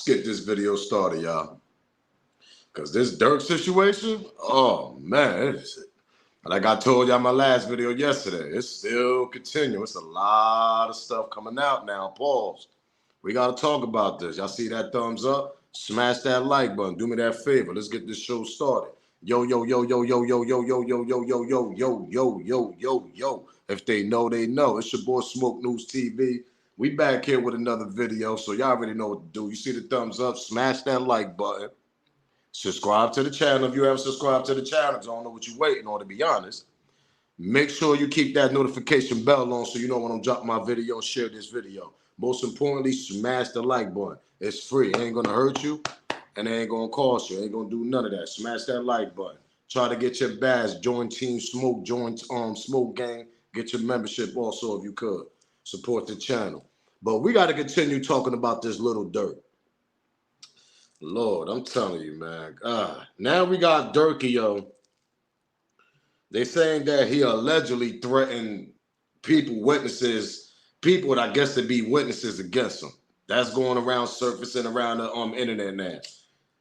Let's get this video started, y'all. Because this Durk situation, oh man, like I told y'all my last video yesterday, it's still continuing. It's a lot of stuff coming out now. Pause. We got to talk about this. Y'all see that thumbs up? Smash that like button. Do me that favor. Let's get this show started. Yo, yo, yo, yo, yo, yo, yo, yo, yo, yo, yo, yo, yo, yo, yo, yo, yo. If they know, they know. It's your boy Smoke News TV. We back here with another video, so y'all already know what to do. You see the thumbs up, smash that like button. Subscribe to the channel if you haven't subscribed to the channel. I don't know what you're waiting on, to be honest. Make sure you keep that notification bell on so you know when I'm dropping my video and share this video. Most importantly, smash the like button. It's free. It ain't going to hurt you, and it ain't going to cost you. It ain't going to do none of that. Smash that like button. Try to get your badge. Join Team Smoke. Join Smoke Gang. Get your membership also if you could. Support the channel. But we got to continue talking about this little Durk. Lord, I'm telling you, man. Now we got Durk, yo. They saying that he allegedly threatened witnesses, people that I guess to be witnesses against him. That's going around, surfacing around the internet now.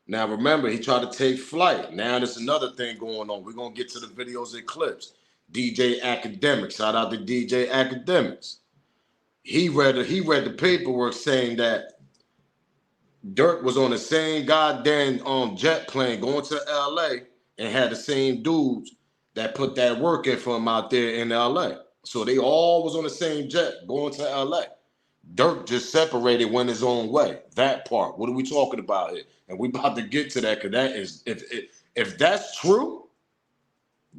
Now, remember, he tried to take flight. Now there's another thing going on. We're going to get to the videos and clips. DJ Academics. Shout out to DJ Academics. He read the paperwork saying that Durk was on the same goddamn jet plane going to LA and had the same dudes that put that work in for him out there in LA. So they all was on the same jet going to LA. Durk just separated, went his own way. That part. What are we talking about here? And we about to get to that, because that is, if that's true,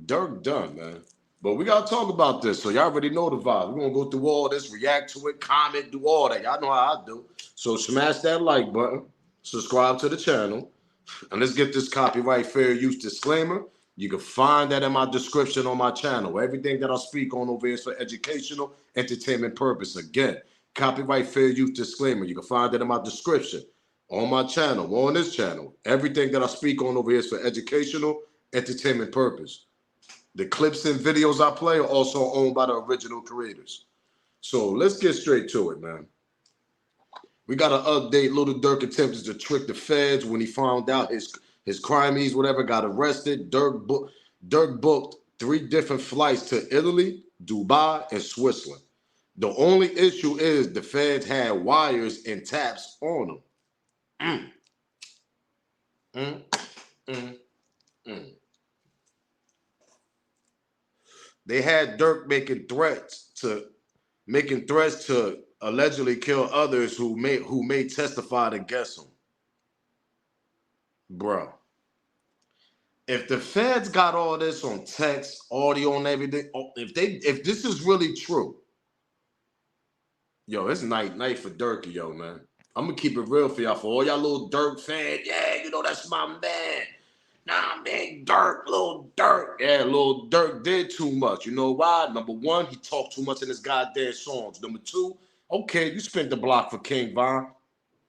Durk done, man. But we got to talk about this, so y'all already know the vibe. We're going to go through all this, react to it, comment, do all that. Y'all know how I do. So smash that like button, subscribe to the channel, and let's get this copyright fair use disclaimer. You can find that in my description on my channel. Everything that I speak on over here is for educational, entertainment purpose. Again, copyright fair use disclaimer. You can find that in my description on my channel, on this channel. Everything that I speak on over here is for educational, entertainment purpose. The clips and videos I play are also owned by the original creators. So let's get straight to it, man. We got an update. Little Durk attempted to trick the feds when he found out his crimies, whatever, got arrested. Durk booked 3 different flights to Italy, Dubai, and Switzerland. The only issue is the feds had wires and taps on them. They had Durk making threats to allegedly kill others who may testify against him. Bro, if the feds got all this on text, audio, and everything, if this is really true, yo, it's night for Durk, yo, man. I'm gonna keep it real for y'all, for all y'all little Durk fans. Yeah, you know that's my man. Nah, man, little Durk. Yeah, little Durk did too much. You know why? Number 1, he talked too much in his goddamn songs. Number 2, okay, you spent the block for King Von,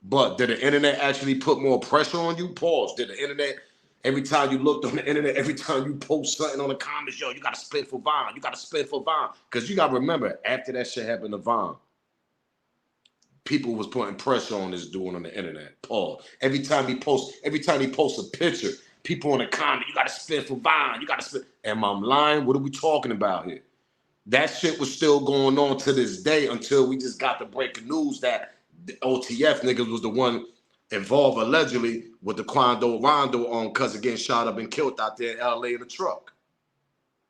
but did the internet actually put more pressure on you? Pause. Did the internet, every time you looked on the internet, every time you post something on the comments, yo, you got to spend for Von. You got to spend for Von. Because you got to remember, after that shit happened to Von, people was putting pressure on this dude on the internet. Pause. Every time he posts a picture, people in the comment, you got to spend for Vine. You got to spend. Am I lying? What are we talking about here? That shit was still going on to this day until we just got the breaking news that the OTF niggas was the one involved allegedly with the Rondo cousin getting shot up and killed out there in LA in a truck.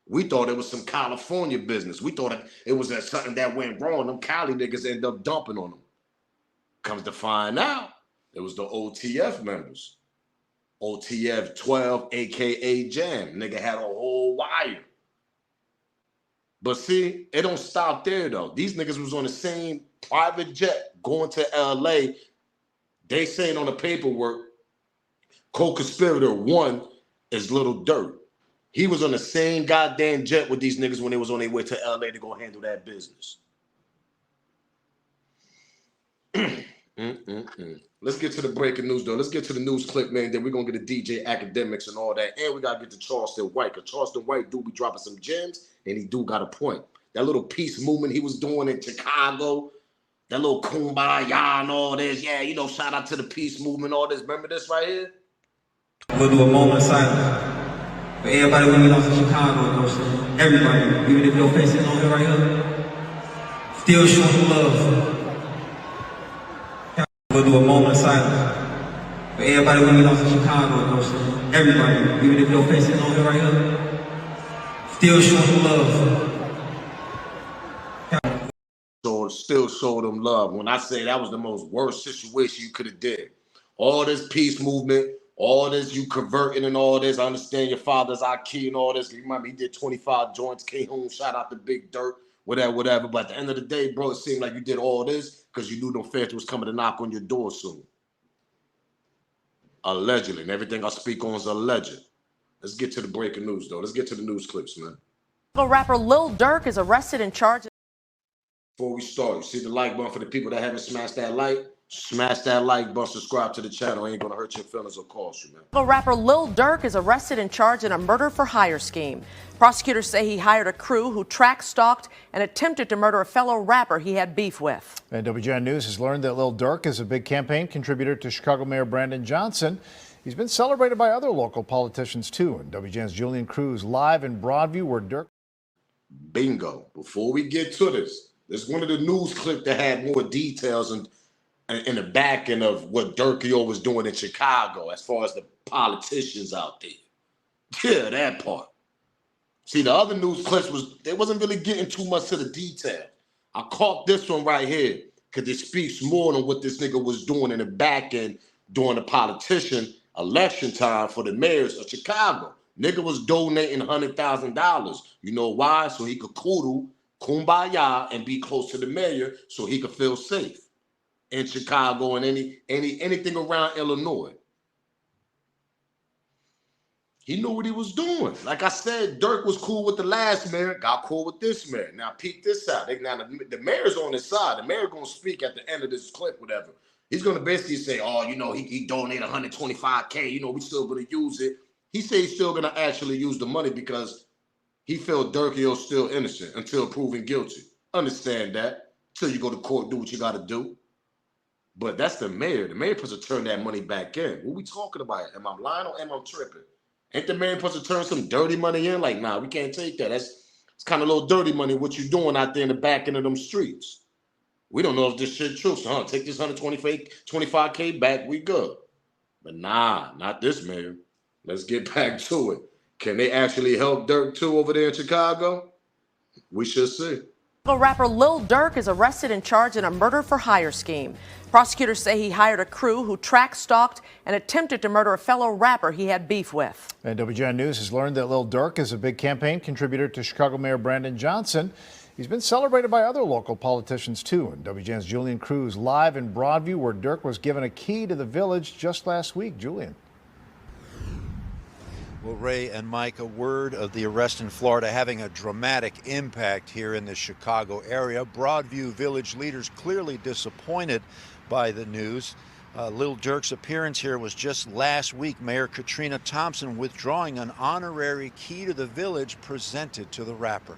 We thought it was some California business. We thought it was something that went wrong. Them Cali niggas ended up dumping on them. Comes to find out, it was the OTF members. OTF 12, a.k.a. Jam. Nigga had a whole wire. But see, it don't stop there, though. These niggas was on the same private jet going to L.A. They saying on the paperwork, co-conspirator 1 is Little Durk. He was on the same goddamn jet with these niggas when they was on their way to L.A. to go handle that business. Let's get to the breaking news, though. Let's get to the news clip, man. Then we're going to get the DJ Academics and all that. And we got to get to Charleston White. Because Charleston White do be dropping some gems, and he do got a point. That little peace movement he was doing in Chicago, That little kumbaya and all this. Yeah, you know, shout out to the peace movement, all this. Remember this right here? We'll do a moment of silence. For everybody when we lost in Chicago, everybody, even if your face is on here right here, still show them love. We'll do a moment of silence. For everybody when we lost in Chicago, everybody, even if your face is on here right here, still show them love. So still show them love. When I say that was the most worst situation you could have did. All this peace movement, all this you converting and all this. I understand your father's IQ and all this. You remember he did 25 joints, came home, shout out to Big Durk, whatever. But at the end of the day, bro, it seemed like you did all this because you knew no Phantom was coming to knock on your door soon. Allegedly. And everything I speak on is alleged. Let's get to the breaking news, though. Let's get to the news clips, man. Rapper Lil Durk is arrested and charged. Before we start, you see the like button for the people that haven't smashed that like? Smash that like button, subscribe to the channel. Ain't gonna hurt your feelings or cost you, man. Rapper Lil Durk is arrested and charged in a murder-for-hire scheme. Prosecutors say he hired a crew who tracked, stalked, and attempted to murder a fellow rapper he had beef with. And WGN News has learned that Lil Durk is a big campaign contributor to Chicago Mayor Brandon Johnson. He's been celebrated by other local politicians, too. And WGN's Julian Cruz live in Broadview where Durk... Bingo. Before we get to this, there's one of the news clips that had more details and in the back end of what Durkio was doing in Chicago as far as the politicians out there. Yeah, that part. See, the other news clips they wasn't really getting too much to the detail. I caught this one right here because it speaks more than what this nigga was doing in the back end during the politician election time for the mayors of Chicago. Nigga was donating $100,000. You know why? So he could kumbaya and be close to the mayor so he could feel safe in Chicago and anything around Illinois. He knew what he was doing. Like I said, Durk was cool with the last mayor, got cool with this mayor. Now peep this out. Now the mayor's on his side. The mayor gonna speak at the end of this clip, whatever. He's gonna basically say, oh, you know, he donated 125K, you know, we still gonna use it. He said he's still gonna actually use the money because he felt Durkio's still innocent until proven guilty. Understand that. Until you go to court, do what you gotta do. But that's the mayor. The mayor supposed to turn that money back in. What we talking about? Am I lying or am I tripping? Ain't the mayor supposed to turn some dirty money in? Like, nah, we can't take that. It's kind of a little dirty money, what you doing out there in the back end of them streets. We don't know if this shit true. So, take this 125K back, we good. But nah, not this mayor. Let's get back to it. Can they actually help Durk too over there in Chicago? We should see. Rapper Lil Durk is arrested and charged in a murder-for-hire scheme. Prosecutors say he hired a crew who tracked, stalked, and attempted to murder a fellow rapper he had beef with. And WGN News has learned that Lil Durk is a big campaign contributor to Chicago Mayor Brandon Johnson. He's been celebrated by other local politicians, too. And WGN's Julian Cruz live in Broadview where Durk was given a key to the village just last week. Julian. Well, Ray and Mike, a word of the arrest in Florida having a dramatic impact here in the Chicago area. Broadview Village leaders clearly disappointed by the news. Lil Durk's appearance here was just last week. Mayor Katrina Thompson withdrawing an honorary key to the village presented to the rapper.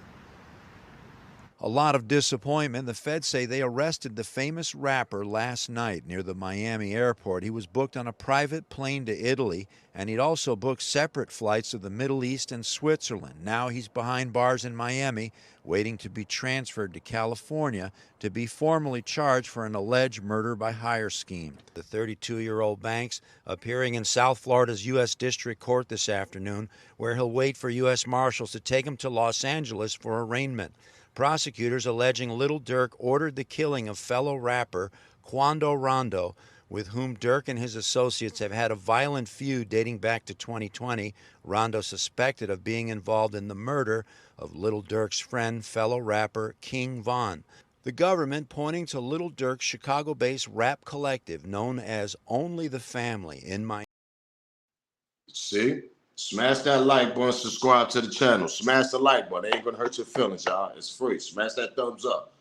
A lot of disappointment. The feds say they arrested the famous rapper last night near the Miami airport. He was booked on a private plane to Italy, and he'd also booked separate flights to the Middle East and Switzerland. Now he's behind bars in Miami, waiting to be transferred to California to be formally charged for an alleged murder-by-hire scheme. The 32-year-old Banks appearing in South Florida's U.S. District Court this afternoon, where he'll wait for U.S. Marshals to take him to Los Angeles for arraignment. Prosecutors alleging Lil Durk ordered the killing of fellow rapper Quando Rondo, with whom Durk and his associates have had a violent feud dating back to 2020. Rondo suspected of being involved in the murder of Lil Durk's friend, fellow rapper King Von. The government pointing to Lil Durk's Chicago-based rap collective known as Only the Family in Miami. See? Smash that like button, subscribe to the channel. Smash the like button. It ain't gonna hurt your feelings, y'all. It's free. Smash that thumbs up.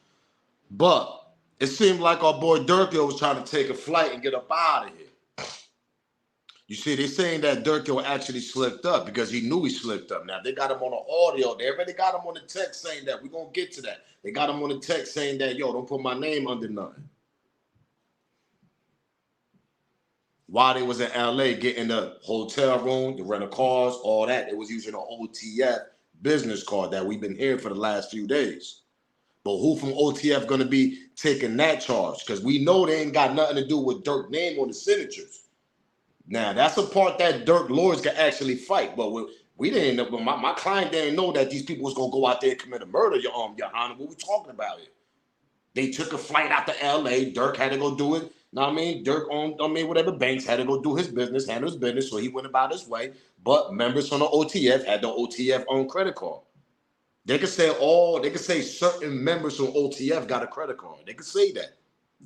But it seemed like our boy Durkio was trying to take a flight and get up out of here. You see, they're saying that Durkio actually slipped up because he knew he slipped up. Now, they got him on the audio. They already got him on the text saying that. We're gonna get to that. They got him on the text saying that, yo, don't put my name under nothing. while they was in LA getting the hotel room, the rental cars, all that. They was using an OTF business card that we've been hearing for the last few days. But who from OTF gonna be taking that charge? Because we know they ain't got nothing to do with Durk's name on the signatures. Now that's a part that Durk lawyers can actually fight. But we didn't know. My client didn't know that these people was gonna go out there and commit a murder. Your Honor, what we talking about here? They took a flight out to LA. Durk had to go do it. Know what I mean? Durk owned, whatever Banks had to go do his business, handle his business, so he went about his way. But members from the OTF had the OTF own credit card. They could say certain members from OTF got a credit card. They could say that.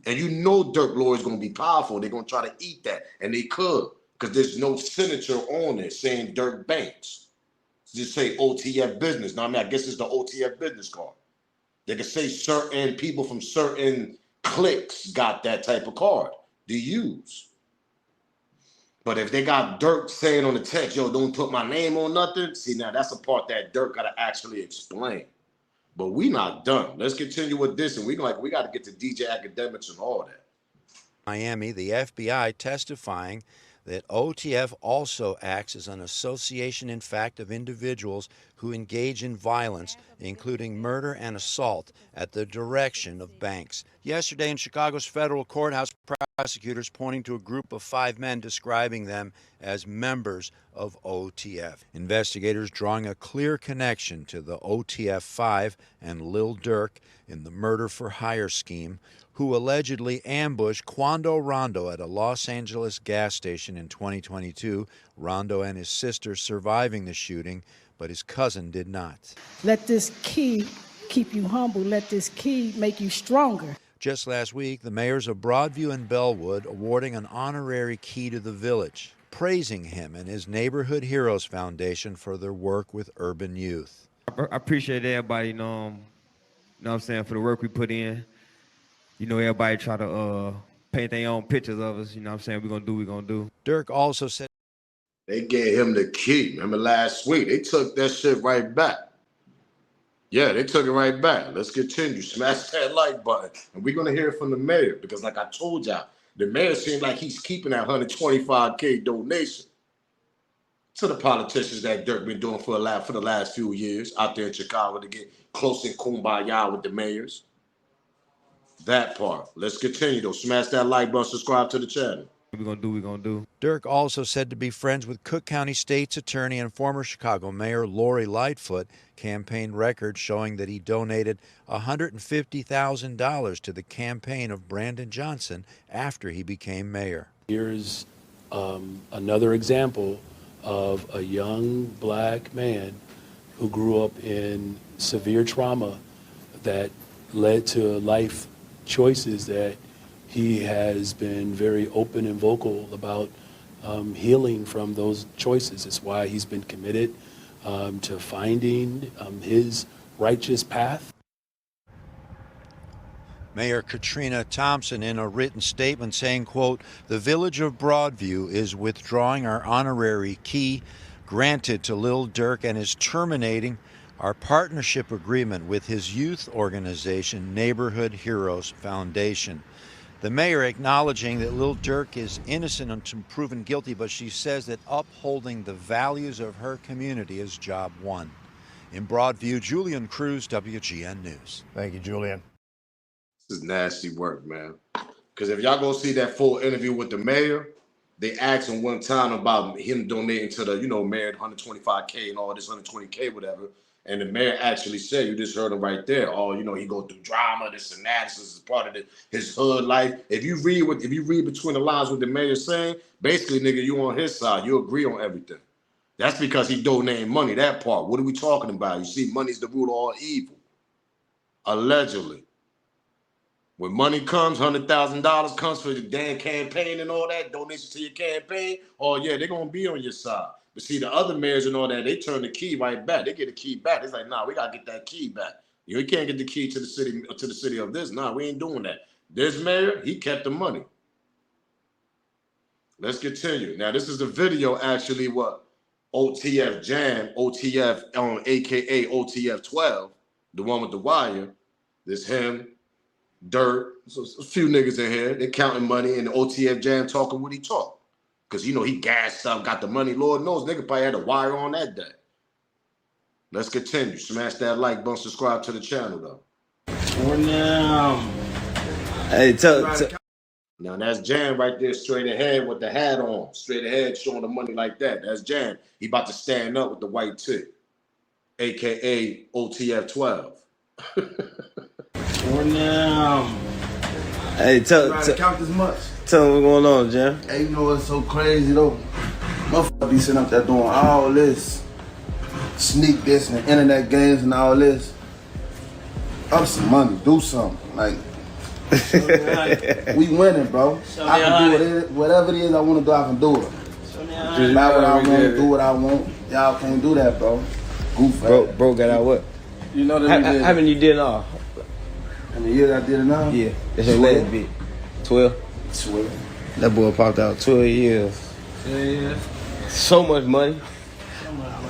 And you know Durk lawyers gonna be powerful. They're gonna try to eat that. And they could, because there's no signature on it saying Durk Banks. Just say OTF business. Now, I guess it's the OTF business card. They could say certain people from certain cliques got that type of card to use. But if they got Durk saying on the text, yo, don't put my name on nothing, see, now that's the part that Durk got to actually explain. But we not done. Let's continue with this, and we got to get to DJ Academics and all that. Miami, the FBI testifying that OTF also acts as an association in fact of individuals who engage in violence, including murder and assault, at the direction of Banks. Yesterday in Chicago's federal courthouse, prosecutors pointing to a group of 5 men describing them as members of OTF. Investigators drawing a clear connection to the OTF 5 and Lil Durk in the murder for hire scheme, who allegedly ambushed Quando Rondo at a Los Angeles gas station in 2022, Rondo and his sister surviving the shooting, but his cousin did not. Let this key keep you humble. Let this key make you stronger. Just last week, the mayors of Broadview and Bellwood awarding an honorary key to the village, praising him and his Neighborhood Heroes Foundation for their work with urban youth. I appreciate everybody, you know what I'm saying, for the work we put in. You know, everybody try to paint their own pictures of us. You know what I'm saying? We're going to do what we're going to do. Durk also said they gave him the key. Remember last week? They took that shit right back. Yeah, they took it right back. Let's continue. Smash that like button. And we're going to hear from the mayor because like I told y'all, the mayor seemed like he's keeping that $125K donation to the politicians that Durk been doing for the last few years out there in Chicago to get close and kumbaya with the mayors. That part. Let's continue though. Smash that like button, subscribe to the channel. We're going to do what we're going to do. Durk also said to be friends with Cook County State's attorney and former Chicago Mayor Lori Lightfoot, campaign records showing that he donated $150,000 to the campaign of Brandon Johnson after he became mayor. Here's another example of a young black man who grew up in severe trauma that led to life choices that he has been very open and vocal about healing from those choices. It's why he's been committed to finding his righteous path. Mayor Katrina Thompson in a written statement saying, quote, "The village of Broadview is withdrawing our honorary key granted to Lil Durk and is terminating our partnership agreement with his youth organization, Neighborhood Heroes Foundation." The mayor acknowledging that Lil Durk is innocent until proven guilty, but she says that upholding the values of her community is job one. In Broadview, Julian Cruz, WGN News. Thank you, Julian. This is nasty work, man. Because if y'all go see that full interview with the mayor, they asked him one time about him donating to the, mayor 125K and all this 120K, whatever. And the mayor actually said, you just heard him right there. Oh, he go through drama, this and that. This is part of his hood life. If you read between the lines what the mayor's saying, basically, nigga, you on his side. You agree on everything. That's because he donating money. That part. What are we talking about? You see, money's the root of all evil. Allegedly. When money comes, $100,000 comes for the damn campaign and all that, donation to your campaign, oh yeah, they're gonna be on your side. But see, the other mayors and all that, they turn the key right back. They get the key back. It's like, nah, we gotta get that key back. You can't get the key to the city of this. Nah, we ain't doing that. This mayor, he kept the money. Let's continue. Now, this is the video actually what OTF Jam, OTF aka OTF 12, the one with the wire. This him, Durk, so a few niggas in here. They counting money and the OTF Jam talking what he talk. Because, you know, he gassed up, got the money. Lord knows, nigga probably had a wire on that day. Let's continue. Smash that like button, subscribe to the channel, though. Hey, Now, that's Jan right there, straight ahead with the hat on. Straight ahead, showing the money like that. That's Jan. He about to stand up with the white tip, a.k.a. OTF 12. Hey, count this much. Tell me what's going on, Jam. Hey, you know what's so crazy though? Motherfucker be sitting up there doing all this, sneak this and internet games and all this. Up some money, do something. Like, we winning, bro. I can do it. Whatever it is I want to do, I can do it. Buy what I want, do what I want. Y'all can't do that, bro. Goof Bro got out what? You know that we did. How many you did now? How many years I did it now? Yeah, that's your last bit. 12? 12. That boy popped out 12 years. Yeah. So much money.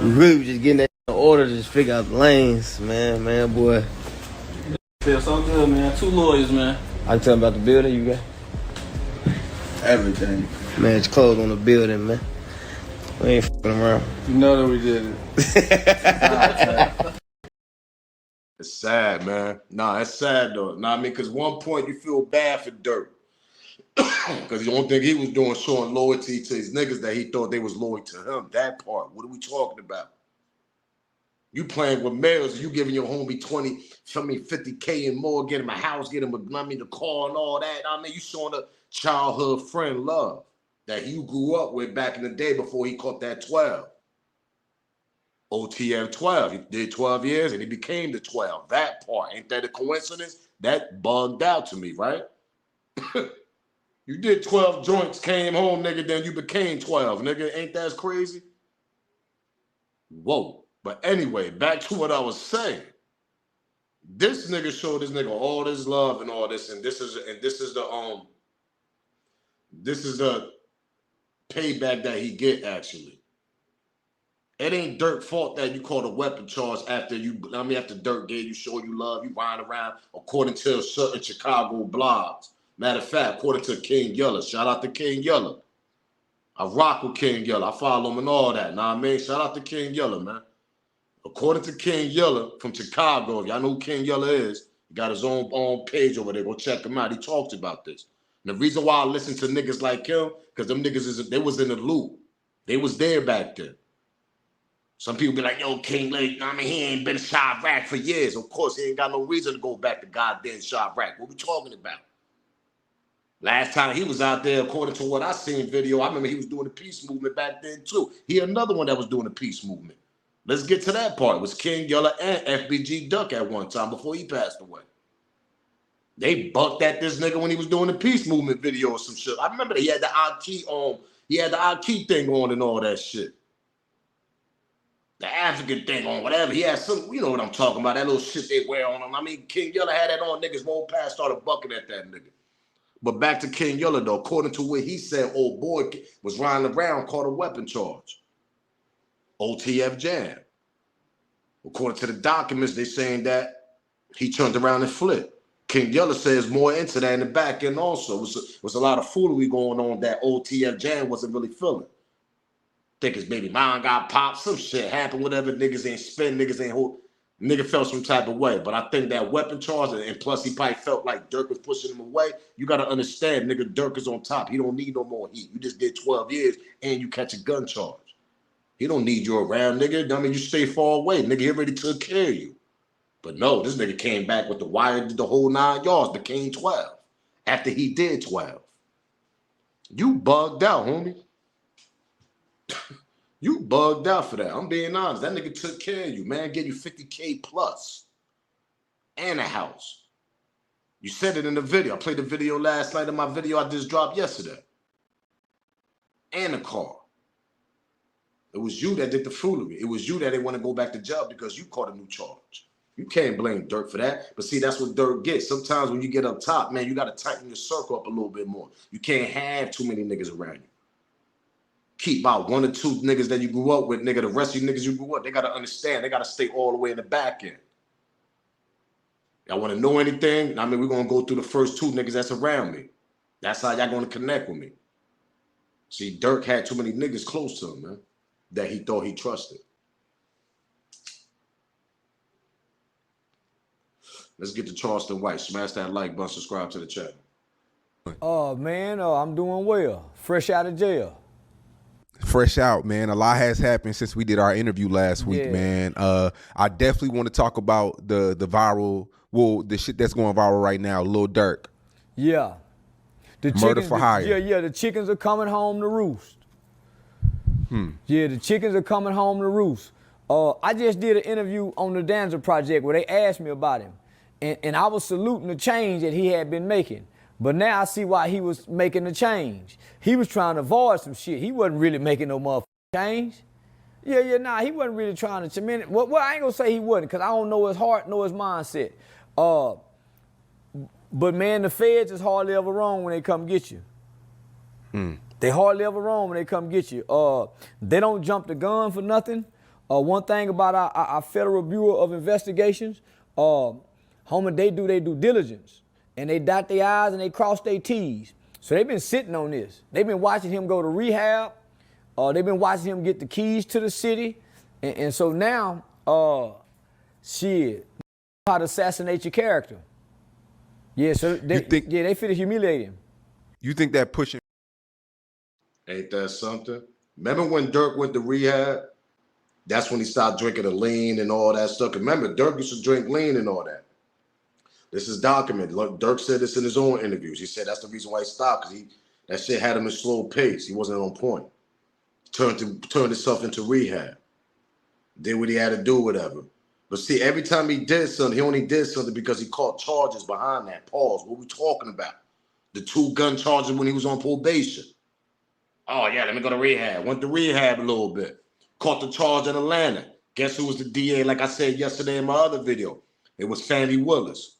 We really was just getting that in order to just figure out the lanes, man, boy. Feel so good, man. 2 lawyers, man. I can tell him about the building you got? Everything. Man, it's closed on the building, man. We ain't fucking around. You know that we did it. It's sad, man. Nah, it's sad, though. Nah, I mean, because one point you feel bad for Durk. Because the only thing he was doing showing loyalty to his niggas that he thought they was loyal to him. That part. What are we talking about? You playing with males, you giving your homie 50K and more, get him a house, get him the car and all that. I mean, you showing a childhood friend love that you grew up with back in the day before he caught that 12. OTF 12. He did 12 years and he became the 12. That part. Ain't that a coincidence? That bugged out to me, right? You did 12 joints, came home, nigga, then you became 12, nigga. Ain't that crazy? Whoa. But anyway, back to what I was saying. This nigga showed this nigga all this love and all this, and this is the payback that he get actually. It ain't Durk's fault that you caught a weapon charge after Durk gave you show you love, you riding around according to certain Chicago blogs. Matter of fact, according to King Yeller, shout out to King Yeller. I rock with King Yeller. I follow him and all that. Nah, I mean, shout out to King Yeller, man. According to King Yeller from Chicago, if y'all know who King Yeller is, he got his own page over there. Go check him out. He talks about this. And the reason why I listen to niggas like him, because them niggas, they was in the loop. They was there back then. Some people be like, yo, King Lake, I mean, he ain't been Chirac for years. Of course, he ain't got no reason to go back to goddamn Chirac. What we talking about? Last time he was out there, according to what I seen video, I remember he was doing the peace movement back then too. He another one that was doing the peace movement. Let's get to that part. It was King Yeller and FBG Duck at one time before he passed away. They bucked at this nigga when he was doing the peace movement video or some shit. I remember he had the Aki on. He had the Aki thing on and all that shit. The African thing on, whatever. He had some, you know what I'm talking about, that little shit they wear on him. I mean, King Yeller had that on, niggas rolled past, started bucking at that nigga. But back to King Yeller, though, according to what he said, old boy was riding around, caught a weapon charge. OTF jam. According to the documents, they saying that he turned around and flipped. King Yeller says more into that in the back end also. It was a lot of foolery going on that OTF jam wasn't really feeling. Think his baby mom got popped, some shit happened, whatever, niggas ain't spend, niggas ain't hold. Nigga felt some type of way, but I think that weapon charge, and plus he probably felt like Durk was pushing him away. You got to understand, nigga, Durk is on top. He don't need no more heat. You just did 12 years and you catch a gun charge. He don't need you around, nigga. I mean, you stay far away. Nigga, he already took care of you. But no, this nigga came back with the wire, did the whole 9 yards, became 12 after he did 12. You bugged out, homie. You bugged out for that. I'm being honest. That nigga took care of you, man. Gave you 50K plus and a house. You said it in the video. I played the video last night in my video I just dropped yesterday. And a car. It was you that did the foolery. It was you that didn't want to go back to jail because you caught a new charge. You can't blame Durk for that. But see, that's what Durk gets. Sometimes when you get up top, man, you got to tighten your circle up a little bit more. You can't have too many niggas around you. Keep about 1 or 2 niggas that you grew up with, nigga. The rest of you niggas you grew up, they got to understand. They got to stay all the way in the back end. Y'all want to know anything? I mean, we're going to go through the first 2 niggas that's around me. That's how y'all going to connect with me. See, Durk had too many niggas close to him, man, that he thought he trusted. Let's get to Charleston White. Smash that like button, subscribe to the channel. Man, I'm doing well. Fresh out of jail. Fresh out, man. A lot has happened since we did our interview last week, Yeah. man. I definitely want to talk about the viral, the shit that's going viral right now, Lil Durk. Yeah. The Murder for hire. Yeah, the chickens are coming home to roost. Yeah, the chickens are coming home to roost. I just did an interview on the Danza Project where they asked me about him. And I was saluting the change that he had been making. But now I see why he was making the change. He was trying to avoid some shit. He wasn't really making no motherfucking change. Nah, he wasn't really trying to change. Well, I ain't gonna say he wasn't, because I don't know his heart nor his mindset. But man, the feds is hardly ever wrong when they come get you. They hardly ever wrong when they come get you. They don't jump the gun for nothing. One thing about our Federal Bureau of Investigations, homie, they do their due diligence. And they dot their I's and they cross their T's. So they've been sitting on this. They've been watching him go to rehab. They've been watching him get the keys to the city. And so now, how to assassinate your character. Yeah, so they fit to humiliate him. You think that pushing? Ain't that something? Remember when Durk went to rehab? That's when he stopped drinking the lean and all that stuff. Remember, Durk used to drink lean and all that. This is documented. Look, Durk said this in his own interviews. He said that's the reason why he stopped, because that shit had him in slow pace. He wasn't on point. Turned himself into rehab. Did what he had to do, whatever. But see, every time he did something, he only did something because he caught charges behind that. Pause. What we talking about? The 2 gun charges when he was on probation. Oh, yeah, let me go to rehab. Went to rehab a little bit. Caught the charge in Atlanta. Guess who was the DA? Like I said yesterday in my other video. It was Fannie Willis.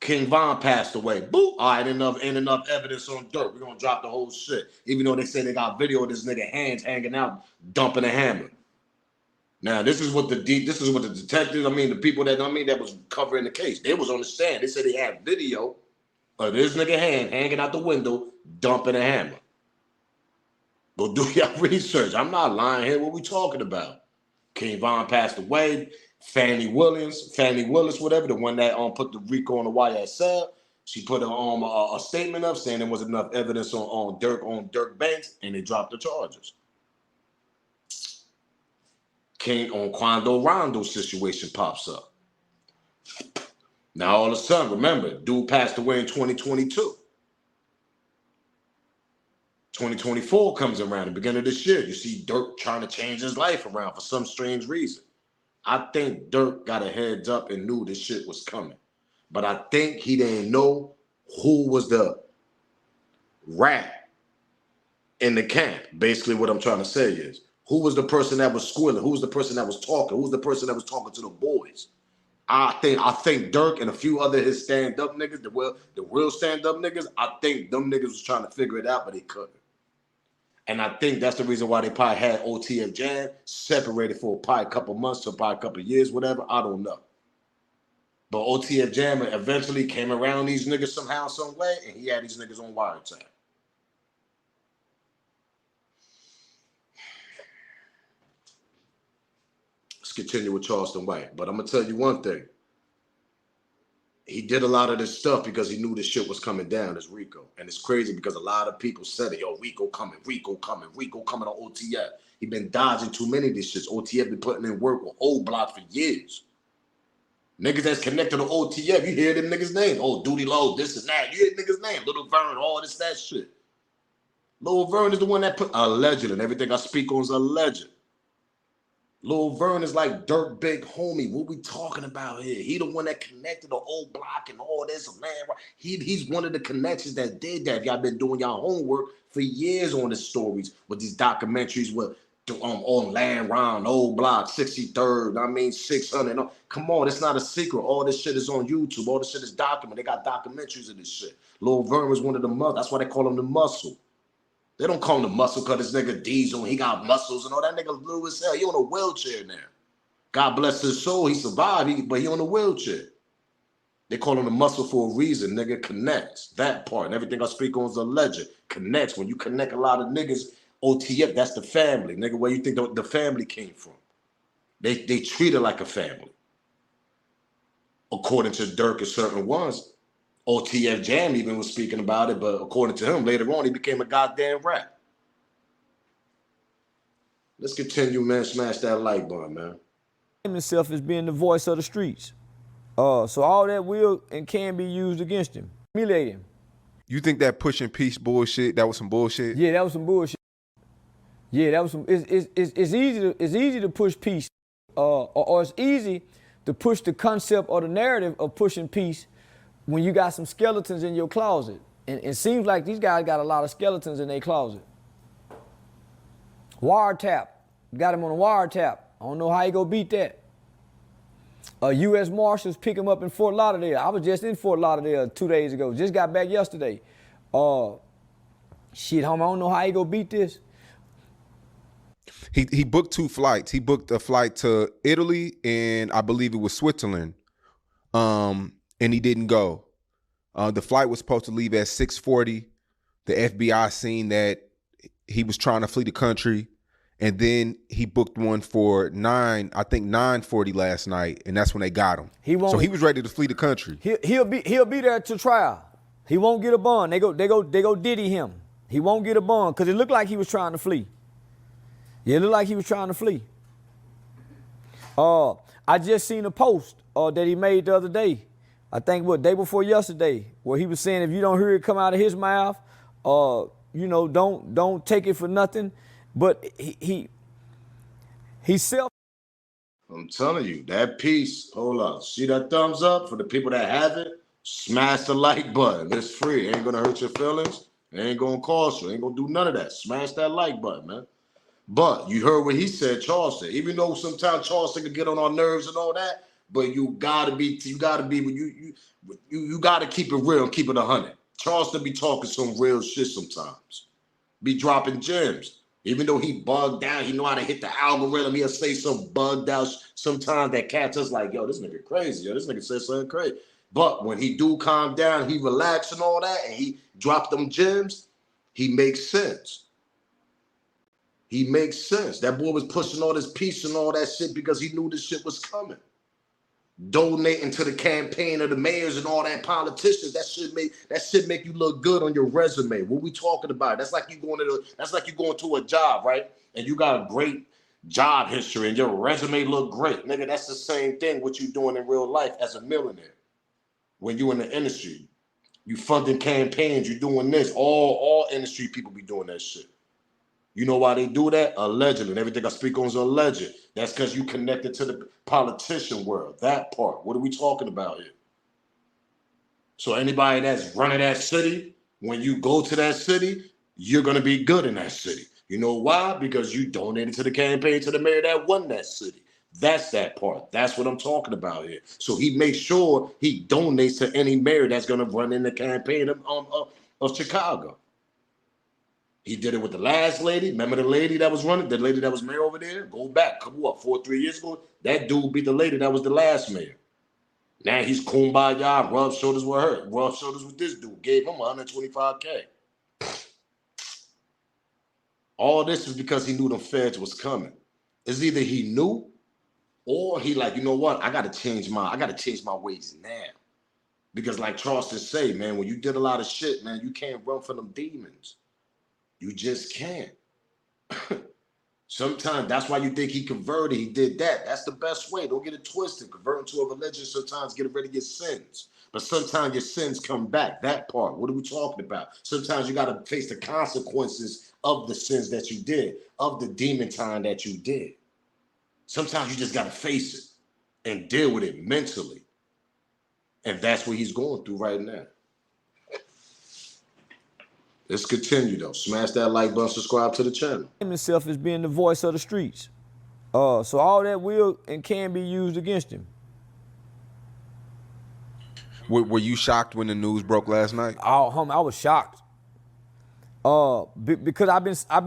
King Von passed away. Boop. All right, ain't enough evidence on Durk. We're going to drop the whole shit. Even though they say they got video of this nigga hands hanging out, dumping a hammer. Now, this is what the detectives, the people that was covering the case. They was on the stand. They said they had video of this nigga hand hanging out the window, dumping a hammer. Go do your research. I'm not lying here. What we talking about? King Von passed away. Fannie Willis, whatever, the one that put the RICO on the YSL, she put a statement up saying there wasn't enough evidence on Durk Banks, and they dropped the charges. King on Quando Rondo situation pops up. Now all of a sudden, remember, dude passed away in 2022. 2024 comes around, the beginning of this year. You see Durk trying to change his life around for some strange reason. I think Durk got a heads up and knew this shit was coming. But I think he didn't know who was the rat in the camp. Basically what I'm trying to say is, who was the person that was squealing? Who was the person that was talking? Who was the person that was talking to the boys? I think Durk and a few other his stand-up niggas, the real stand-up niggas, I think them niggas was trying to figure it out, but they couldn't. And I think that's the reason why they probably had OTF Jam separated for probably a couple months to probably a couple years, whatever. I don't know. But OTF Jam eventually came around these niggas somehow, some way, and he had these niggas on wiretap. Let's continue with Charleston White. But I'm going to tell you one thing. He did a lot of this stuff because he knew this shit was coming down, this RICO. And it's crazy because a lot of people said it, yo, RICO coming on OTF. He been dodging too many of these shits. OTF been putting in work with old block for years. Niggas that's connected to OTF, you hear them niggas' names. Oh, Duty Low, this and that. You hear niggas' names. Little Vern, all this, that shit. Lil Vern is the one that put, alleged, and everything I speak on is alleged. Lil Vern is like Durk big homie. What we talking about here? He the one that connected the old block and all this, man. He's one of the connections that did that. Y'all been doing y'all homework for years on the stories with these documentaries with on land round, old block, 63rd, 600. Come on, it's not a secret. All this shit is on YouTube. All this shit is documented. They got documentaries of this shit. Lil Vern was one of the muscle. That's why they call him the muscle. They don't call him the muscle because this nigga Diesel, he got muscles and all that nigga blue as hell. He on a wheelchair now. God bless his soul, he survived, but he on a wheelchair. They call him the muscle for a reason, nigga. Connects. That part and everything I speak on is alleged. connects. When you connect a lot of niggas, OTF, that's the family. Nigga, where you think the family came from? They treat it like a family. According to Durk and certain ones, OTF Jam even was speaking about it, but according to him, later on, he became a goddamn rat. Let's continue, man. Smash that like button, man. Himself as being the voice of the streets. So all that will and can be used against him. Humiliate him. You think that pushing peace bullshit, that was some bullshit? Yeah, that was some bullshit. Yeah, that was some. It's easy to push peace, or it's easy to push the concept or the narrative of pushing peace when you got some skeletons in your closet. And it seems like these guys got a lot of skeletons in their closet. Wiretap, got him on a wiretap. I don't know how he gonna beat that. U.S. Marshals pick him up in Fort Lauderdale. I was just in Fort Lauderdale 2 days ago. Just got back yesterday. Shit, homie, I don't know how he gonna beat this. He booked 2 flights. He booked a flight to Italy and I believe it was Switzerland. And he didn't go. The flight was supposed to leave at 6:40. The FBI seen that he was trying to flee the country. And then he booked one for 9:40 last night, and that's when they got him. So he was ready to flee the country. He'll be there to trial. He won't get a bond. They go diddy him. He won't get a bond because it looked like he was trying to flee. Yeah, it looked like he was trying to flee. I just seen a post that he made the other day. I think day before yesterday, where he was saying if you don't hear it come out of his mouth, don't take it for nothing. But he's self. I'm telling you, that piece, hold up. See that thumbs up for the people that have it? Smash the like button. It's free. It ain't gonna hurt your feelings. It ain't gonna cost you. It ain't gonna do none of that. Smash that like button, man. But you heard what he said, Charleston. Even though sometimes Charleston can get on our nerves and all that, but you gotta keep it real and keep it 100. Charleston be talking some real shit sometimes. Be dropping gems. Even though he bugged out, he know how to hit the algorithm. He'll say some bugged out sometimes that catch us like, yo, this nigga crazy. Yo, this nigga said something crazy. But when he do calm down, he relax and all that, and he drop them gems, he makes sense. He makes sense. That boy was pushing all this peace and all that shit because he knew this shit was coming. Donating to the campaign of the mayors and all that politicians, that shit make you look good on your resume. What we talking about? That's like you going to a job, right? And you got a great job history and your resume look great. Nigga, that's the same thing what you doing in real life as a millionaire. When you in the industry, you funding campaigns, you doing this. All industry people be doing that shit. You know why they do that? Allegedly. And everything I speak on is alleged. That's because you connected to the politician world. That part. What are we talking about here? So anybody that's running that city, when you go to that city, you're going to be good in that city. You know why? Because you donated to the campaign to the mayor that won that city. That's that part. That's what I'm talking about here. So he makes sure he donates to any mayor that's going to run in the campaign of Chicago. He did it with the last lady. Remember the lady that was running? The lady that was mayor over there? Go back, 3 years ago? That dude beat the lady that was the last mayor. Now he's kumbaya, rub shoulders with her. Rub shoulders with this dude. Gave him $125K. All this is because he knew the feds was coming. It's either he knew or he like, you know what? I gotta change my ways now. Because like Charleston say, man, when you did a lot of shit, man, you can't run from them demons. You just can't. Sometimes that's why you think he converted. He did that. That's the best way. Don't get it twisted. Converting to a religion sometimes get rid of your sins. But sometimes your sins come back. That part. What are we talking about? Sometimes you got to face the consequences of the sins that you did, of the demon time that you did. Sometimes you just got to face it and deal with it mentally. And that's what he's going through right now. Let's continue though. Smash that like button, subscribe to the channel. Himself as being the voice of the streets. So all that will and can be used against him. Were you shocked when the news broke last night? Oh, homie, I was shocked. Because I've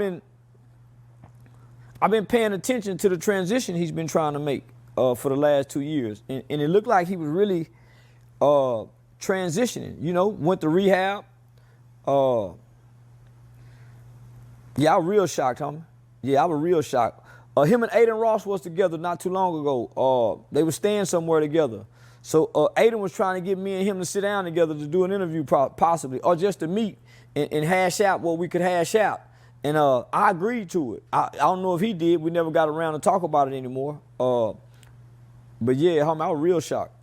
been paying attention to the transition he's been trying to make for the last 2 years, and it looked like he was really transitioning. You know, went to rehab. Yeah, I was real shocked, homie. Yeah, I was real shocked. Him and Aiden Ross was together not too long ago. They were staying somewhere together. So Aiden was trying to get me and him to sit down together to do an interview possibly, or just to meet and hash out what we could hash out. And I agreed to it. I don't know if he did. We never got around to talk about it anymore. But yeah, homie, I was real shocked.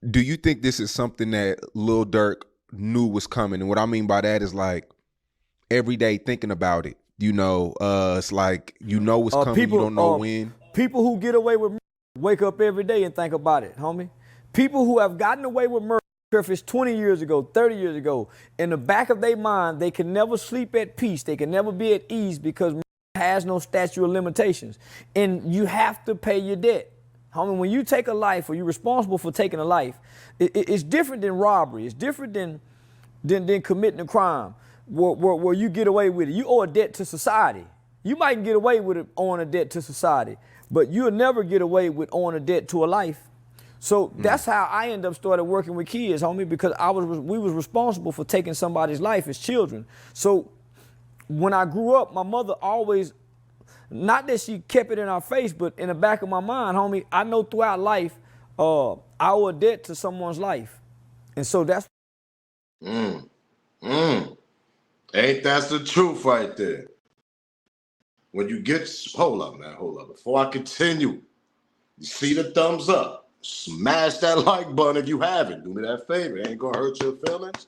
Do you think this is something that Lil Durk knew was coming? And what I mean by that is like every day thinking about it. You know, it's like you know what's coming, you don't know when. People who get away with murder wake up every day and think about it, homie. People who have gotten away with murder, if it's 20 years ago, 30 years ago, in the back of their mind, they can never sleep at peace. They can never be at ease because murder has no statute of limitations. And you have to pay your debt. Homie, when you take a life or you're responsible for taking a life, it's different than robbery. It's different than committing a crime where you get away with it. You owe a debt to society. You might get away with it owing a debt to society, but you'll never get away with owing a debt to a life. So that's how I ended up started working with kids, homie, because we was responsible for taking somebody's life as children. So when I grew up, my mother always, not that she kept it in our face, but in the back of my mind, homie, I know throughout life, I owe a debt to someone's life. And so that's... Ain't that's the truth right there. When you get... Hold up, man. Hold up. Before I continue, you see the thumbs up. Smash that like button if you haven't. Do me that favor. It ain't gonna hurt your feelings.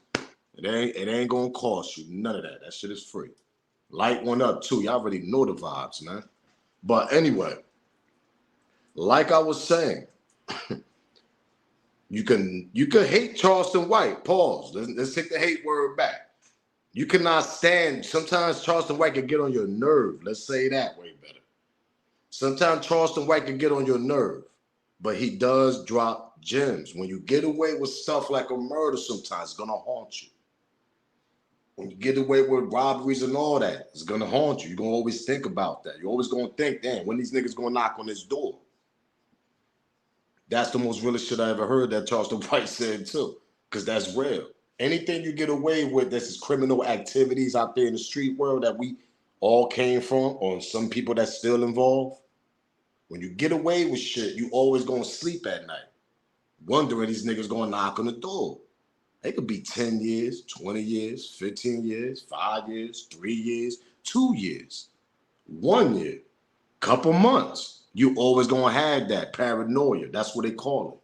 It ain't gonna cost you none of that. That shit is free. Light one up too. Y'all already know the vibes, man. But anyway, like I was saying, you can hate Charleston White. Pause. Let's take the hate word back. You cannot stand. Sometimes Charleston White can get on your nerve. Let's say that way better. Sometimes Charleston White can get on your nerve, but he does drop gems. When you get away with stuff like a murder, sometimes it's gonna haunt you. When you get away with robberies and all that, it's gonna haunt you. You're gonna always think about that. You're always gonna think, damn, when these niggas gonna knock on this door? That's the most realest shit I ever heard that Charleston White said too, because that's real. Anything you get away with, this is criminal activities out there in the street world that we all came from, or some people that's still involved. When you get away with shit, you always gonna sleep at night, wondering these niggas gonna knock on the door. They could be 10 years, 20 years, 15 years, 5 years, 3 years, 2 years, 1 year, couple months. You always gonna have that paranoia. That's what they call it.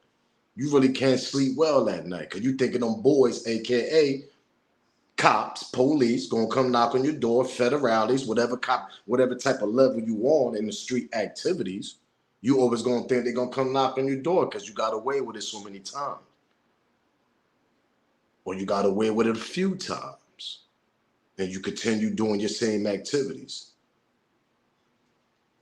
You really can't sleep well at night because you thinking them boys, aka cops, police, gonna come knock on your door, federales, whatever type of level you on in the street activities. You always gonna think they're gonna come knock on your door because you got away with it so many times. Or you got away with it a few times, and you continue doing your same activities.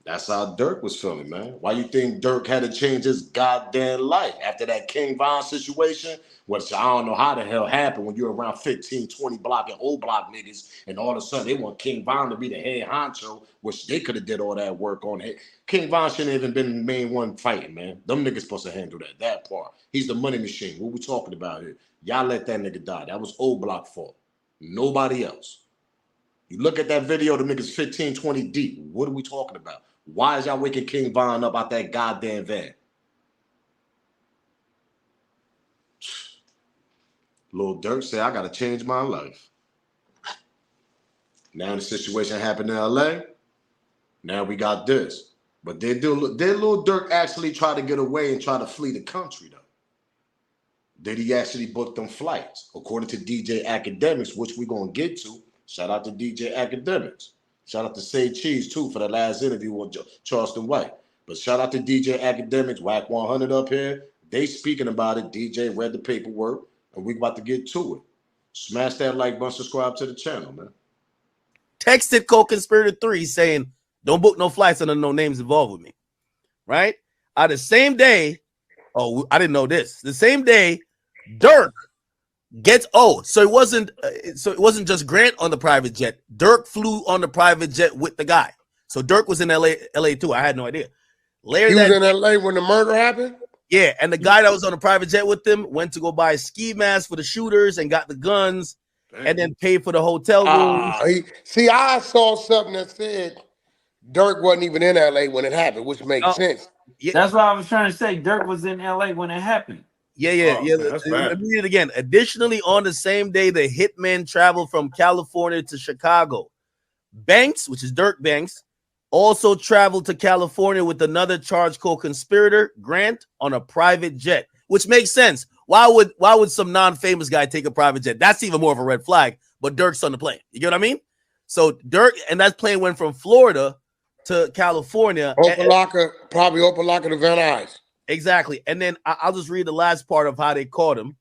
That's how Durk was feeling, man. Why you think Durk had to change his goddamn life after that King Von situation, which I don't know how the hell happened when you're around 15, 20 block and old block niggas, and all of a sudden they want King Von to be the head honcho, which they could have did all that work on it. King Von shouldn't even been the main one fighting, man. Them niggas supposed to handle that part. He's the money machine. What we talking about here? Y'all let that nigga die. That was old block fault. Nobody else. You look at that video, the niggas 15, 20 deep. What are we talking about? Why is y'all waking King Von up out that goddamn van? Lil Durk said, I gotta change my life. Now the situation happened in LA. Now we got this. But did Lil Durk actually try to get away and try to flee the country though? Did he actually book them flights? According to DJ Academics, which we're gonna get to. Shout out to DJ Academics. Shout out to Say Cheese, too, for the last interview with Charleston White. But shout out to DJ Academics, Whack 100 up here. They speaking about it. DJ read the paperwork, and we about to get to it. Smash that like button, subscribe to the channel, man. Texted Co-Conspirator 3 saying, don't book no flights under no names involved with me. Right? The same day, I didn't know this. The same day, Durk gets so it wasn't just Grant on the private jet. Durk flew on the private jet with the guy. So Durk was in LA too. I had no idea. He was in LA when the murder happened? Yeah, and the guy that was on the private jet with him went to go buy a ski mask for the shooters and got the guns. and then paid for the hotel room. See, I saw something that said Durk wasn't even in LA when it happened, which makes sense. That's what I was trying to say. Durk was in LA when it happened. Yeah. That's bad. Let me read it again. Additionally, on the same day, the hitman traveled from California to Chicago. Banks, which is Durk Banks, also traveled to California with another charged co-conspirator, Grant, on a private jet, which makes sense. Why would some non-famous guy take a private jet? That's even more of a red flag. But Durk's on the plane. You get what I mean? So Durk, and that plane went from Florida to California. Probably open locker to Van Nuys. Exactly. And then I'll just read the last part of how they caught him.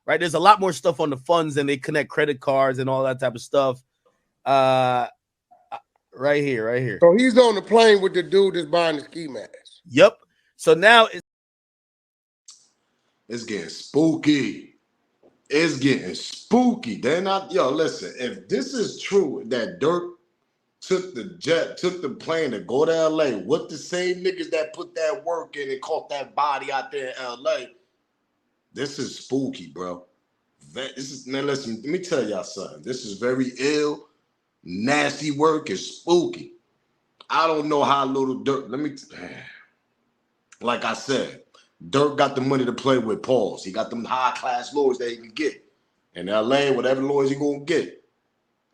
Right? There's a lot more stuff on the funds, and they connect credit cards and all that type of stuff. Right here. So he's on the plane with the dude that's buying the ski masks. Yep. So now it's getting spooky. It's getting spooky. They're not, listen, if this is true that Durk took the plane to go to LA with the same niggas that put that work in and caught that body out there in LA, this is spooky, bro. Now listen, let me tell y'all something. This is very ill, nasty work. Is spooky. I don't know how little Durk, like I said, Durk got the money to play with. Pause. He got them high class lawyers that he can get. In LA, whatever lawyers he gonna get.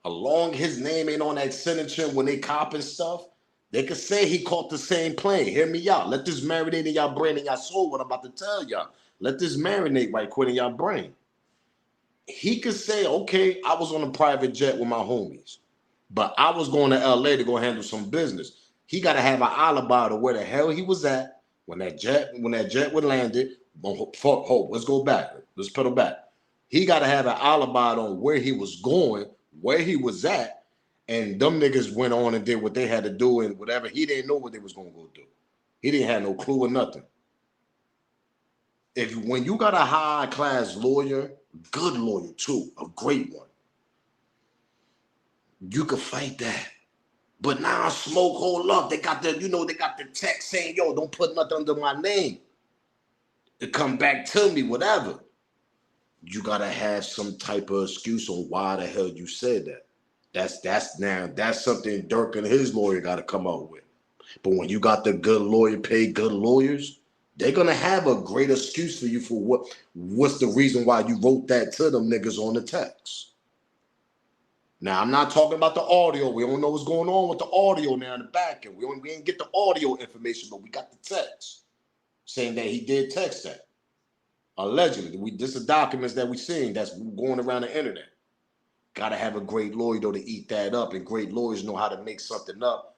Along his name ain't on that signature when they copping stuff, they could say he caught the same plane. Hear me out. Let this marinate in y'all brain and y'all soul what I'm about to tell y'all. Let this marinate right quick in y'all brain. He could say, okay, I was on a private jet with my homies, but I was going to LA to go handle some business. He got to have an alibi to where the hell he was at when that jet would landed. Let's go back. Let's pedal back. He got to have an alibi on where he was going, where he was at, and them niggas went on and did what they had to do and whatever. He didn't know what they was going to go do. He didn't have no clue or nothing. When you got a high-class lawyer, good lawyer too, a great one, you could fight that. But now smoke, hold up. They got the text saying, yo, don't put nothing under my name. To come back to me, whatever. You gotta have some type of excuse on why the hell you said that. That's something Durk and his lawyer gotta come up with. But when you got the good lawyer, paid good lawyers, they're gonna have a great excuse for you for what's the reason why you wrote that to them niggas on the text. Now, I'm not talking about the audio. We don't know what's going on with the audio now in the back end. We didn't get the audio information, but we got the text saying that he did text that. Allegedly. This is documents that we're seeing that's going around the internet. Got to have a great lawyer, though, to eat that up, and great lawyers know how to make something up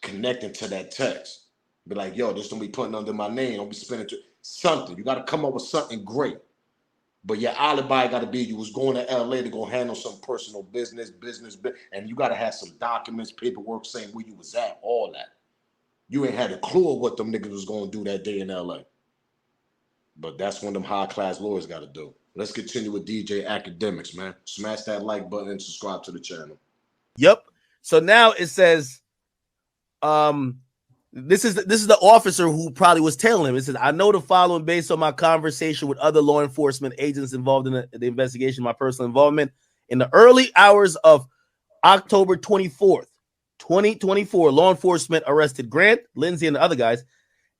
connecting to that text. Be like, yo, this don't be putting under my name. Don't be spending something. You got to come up with something great. But your alibi got to be you was going to LA to go handle some personal business, and you got to have some documents, paperwork saying where you was at, all that. You ain't had a clue of what them niggas was going to do that day in LA. But that's one of them high-class lawyers got to do. Let's continue with DJ Academics, man. Smash that like button and subscribe to the channel. Yep. So now it says, this is the officer who probably was telling him. It says, I know the following based on my conversation with other law enforcement agents involved in the investigation, my personal involvement. In the early hours of October 24th, 2024, law enforcement arrested Grant, Lindsay, and the other guys.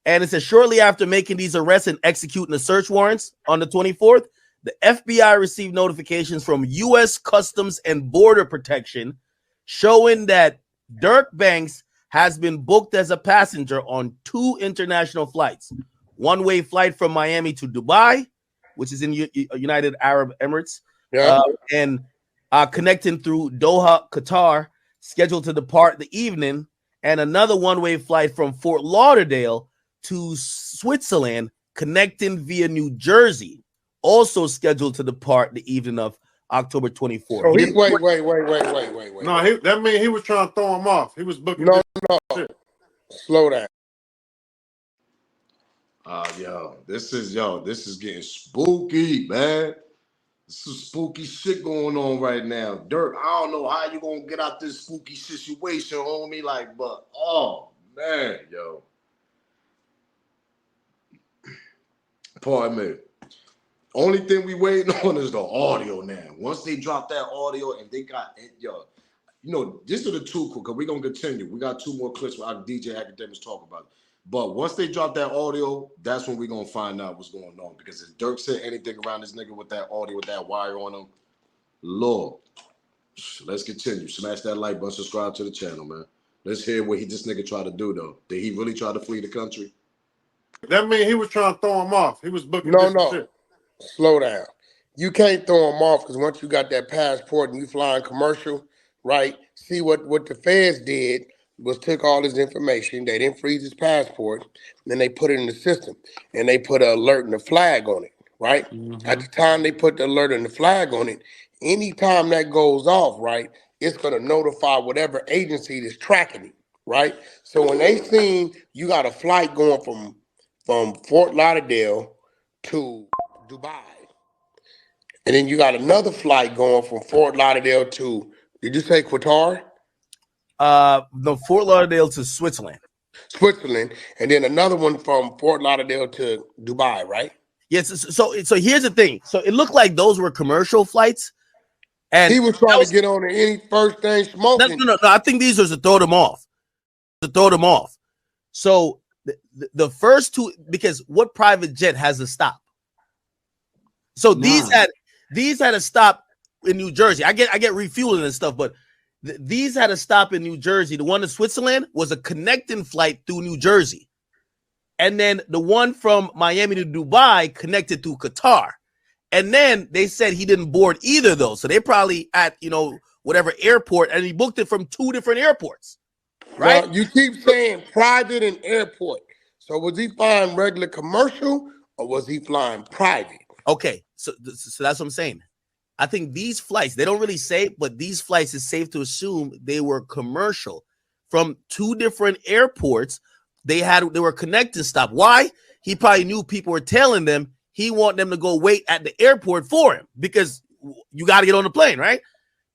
And it says shortly after making these arrests and executing the search warrants on the 24th, the FBI received notifications from U.S. Customs and Border Protection showing that Durk Banks has been booked as a passenger on 2 international flights. One-way flight from Miami to Dubai, which is in United Arab Emirates, and connecting through Doha, Qatar, scheduled to depart the evening, and another one-way flight from Fort Lauderdale to Switzerland, connecting via New Jersey, also scheduled to depart the evening of October 24th. So wait. No, that means he was trying to throw him off. He was booking. No. Slow down. This is getting spooky, man. This is spooky shit going on right now. Durk, I don't know how you gonna get out this spooky situation, homie. But oh man, yo. Pardon me. Only thing we waiting on is the audio now. Once they drop that audio and they got it, yo, you know, these are the two, because we're going to continue. We got 2 more clips where our DJ academics talk about it. But once they drop that audio, that's when we're going to find out what's going on. Because if Durk said anything around this nigga with that audio, with that wire on him, Lord, let's continue. Smash that like button, subscribe to the channel, man. Let's hear what this nigga tried to do, though. Did he really try to flee the country? That mean he was trying to throw him off. He was booking No, different shit. slow down. You can't throw them off because once you got that passport and you flying commercial, right? See what the feds did was took all his information. They didn't freeze his passport. And then they put it in the system and they put an alert and a flag on it, right? At the time they put the alert and the flag on it, anytime that goes off, right, it's going to notify whatever agency that's tracking it, right? So when they seen you got a flight going from Fort Lauderdale to Dubai, and then you got another flight going from Fort Lauderdale to, did you say Qatar? No, Fort Lauderdale to Switzerland. Switzerland, and then another one from Fort Lauderdale to Dubai, right? Yes. So here's the thing. So it looked like those were commercial flights, and he was trying to get on any first thing smoking. No. I think these are to throw them off. So the first 2, because what private jet has a stop? So these had a stop in New Jersey. I get refueling and stuff, but these had a stop in New Jersey. The one in Switzerland was a connecting flight through New Jersey. And then the one from Miami to Dubai connected to Qatar. And then they said he didn't board either of those. So they probably at, whatever airport, and he booked it from 2 different airports. Right? Well, you keep saying private and airport. So was he flying regular commercial or was he flying private? Okay. So that's what I'm saying. I think these flights, they don't really say, but these flights is safe to assume they were commercial from 2 different airports. They were connecting stop. Why? He probably knew people were telling them he want them to go wait at the airport for him because you got to get on the plane, right?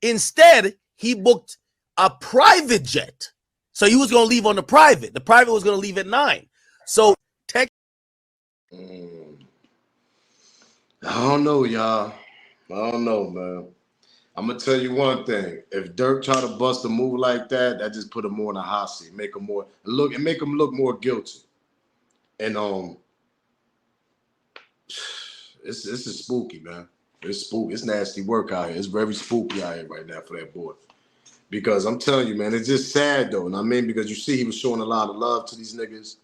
Instead, he booked a private jet. So he was going to leave on the private. The private was going to leave at 9. So I don't know, y'all. I don't know, man. I'm gonna tell you one thing. If Durk try to bust a move like that, that just put him more in a hot seat, make him look more guilty. And this is spooky, man. It's spooky. It's nasty work out here. It's very spooky out here right now for that boy. Because I'm telling you, man, it's just sad though. And I mean, because you see, he was showing a lot of love to these niggas.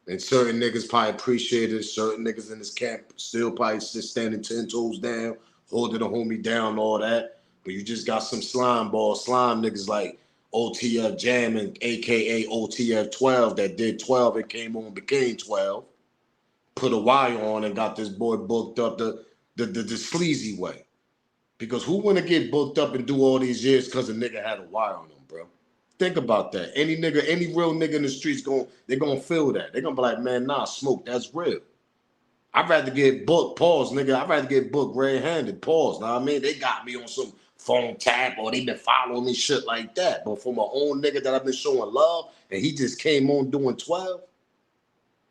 And certain niggas probably appreciated it. Certain niggas in this camp still probably just standing 10 toes down, holding the homie down, all that. But you just got some slime niggas like OTF Jamming, aka OTF 12, that did 12 and came on, became 12, put a wire on and got this boy booked up the sleazy way. Because who wanna get booked up and do all these years because a nigga had a wire on him, bro? Think about that. Any real nigga in the streets they're gonna feel that. They're gonna be like, man, nah, smoke, that's real. I'd rather get booked, pause, nigga. I'd rather get booked red-handed, pause. Know what I mean? They got me on some phone tap or they been following me, shit like that. But for my own nigga that I've been showing love and he just came on doing 12,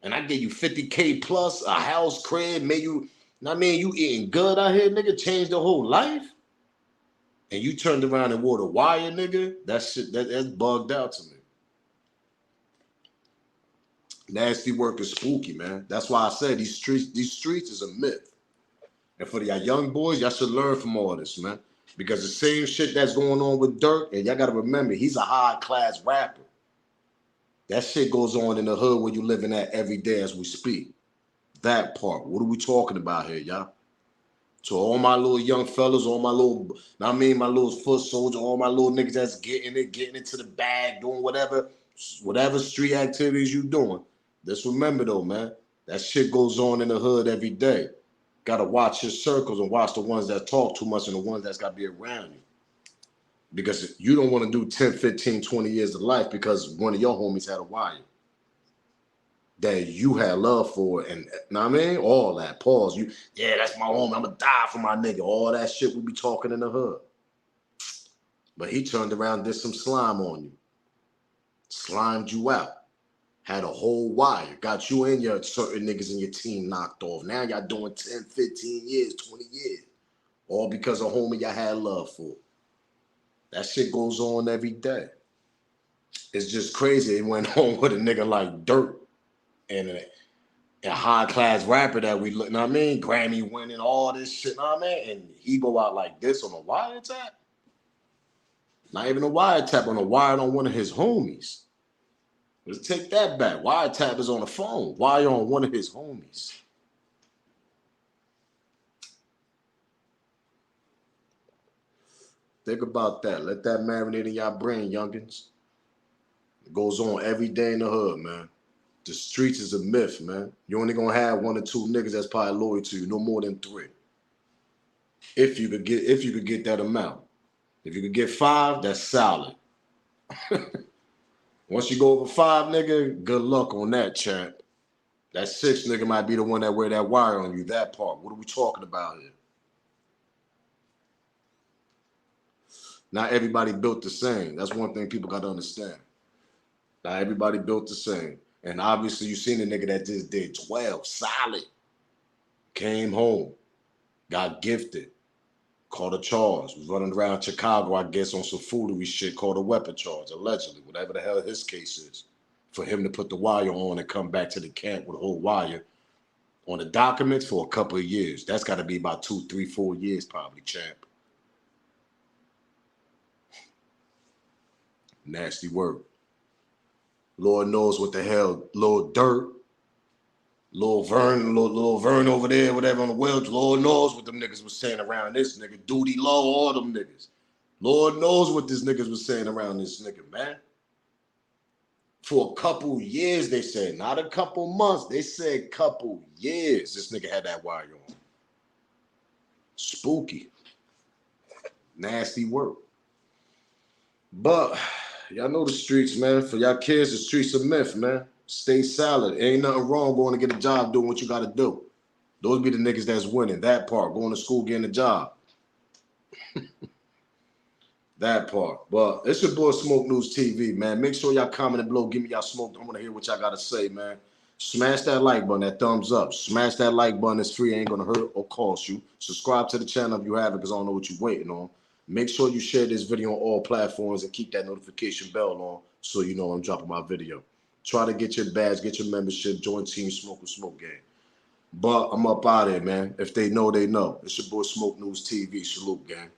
and I give you 50K plus, a house, crib, you eating good out here, nigga, changed the whole life. And you turned around and wore the wire, nigga, that's bugged out to me. Nasty work is spooky, man. That's why I said these streets is a myth. And for y'all young boys, y'all should learn from all this, man. Because the same shit that's going on with Durk, and y'all gotta remember, he's a high-class rapper. That shit goes on in the hood where you living at every day as we speak. That part. What are we talking about here, y'all? To all my little young fellas, all my little, my little foot soldiers, all my little niggas that's getting into the bag, doing whatever street activities you doing. Just remember though, man, that shit goes on in the hood every day. Gotta watch your circles and watch the ones that talk too much and the ones that's gotta be around you. Because you don't want to do 10, 15, 20 years of life because one of your homies had a wire that you had love for, and know what I mean? All that. Pause. That's my homie. I'm gonna die for my nigga. All that shit we be talking in the hood. But he turned around and did some slime on you. Slimed you out. Had a whole wire. Got you and your certain niggas in your team knocked off. Now y'all doing 10, 15 years, 20 years. All because of homie y'all had love for. That shit goes on every day. It's just crazy. It went on with a nigga like Durk and a high-class rapper that we look, know what I mean? Grammy winning, all this shit, know what I mean? And he go out like this on a wiretap? Not even a wiretap, on a wire on one of his homies. Let's take that back. Wiretap is on the phone. Wire on one of his homies. Think about that. Let that marinate in y'all brain, youngins. It goes on every day in the hood, man. The streets is a myth, man. You only gonna have 1 or 2 niggas that's probably loyal to you, no more than 3. If you could get that amount. If you could get 5, that's solid. Once you go over 5, nigga, good luck on that, champ. That 6 nigga might be the one that wear that wire on you, that part. What are we talking about here? Not everybody built the same. That's one thing people got to understand. Not everybody built the same. And obviously you seen the nigga that just did 12, solid. Came home, got gifted, caught a charge, was running around Chicago, I guess, on some foolery shit called a weapon charge, allegedly, whatever the hell his case is. For him to put the wire on and come back to the camp with a whole wire on the documents for a couple of years. That's got to be about 2, 3, 4 years probably, champ. Nasty work. Lord knows what the hell, Lil Durk, Lil Vern over there, whatever on the Welch, Lord knows what them niggas was saying around this nigga. Duty Low, all them niggas. Lord knows what this niggas was saying around this nigga, man. For a couple years, they said, not a couple months, they said couple years, this nigga had that wire on. Spooky. Nasty work. But y'all know the streets, man. For y'all kids, the streets are myth, man. Stay solid. Ain't nothing wrong going to get a job doing what you got to do. Those be the niggas that's winning. That part. Going to school, getting a job. That part. But it's your boy Smoke News TV, man. Make sure y'all comment below. Give me y'all smoke. I want to hear what y'all got to say, man. Smash that like button, that thumbs up. Smash that like button. It's free. Ain't going to hurt or cost you. Subscribe to the channel if you haven't, because I don't know what you're waiting on. Make sure you share this video on all platforms and keep that notification bell on so you know I'm dropping my video. Try to get your badge, get your membership, join Team Smoke with Smoke Gang. But I'm up out of here, man. If they know, they know. It's your boy Smoke News TV. Salute, gang.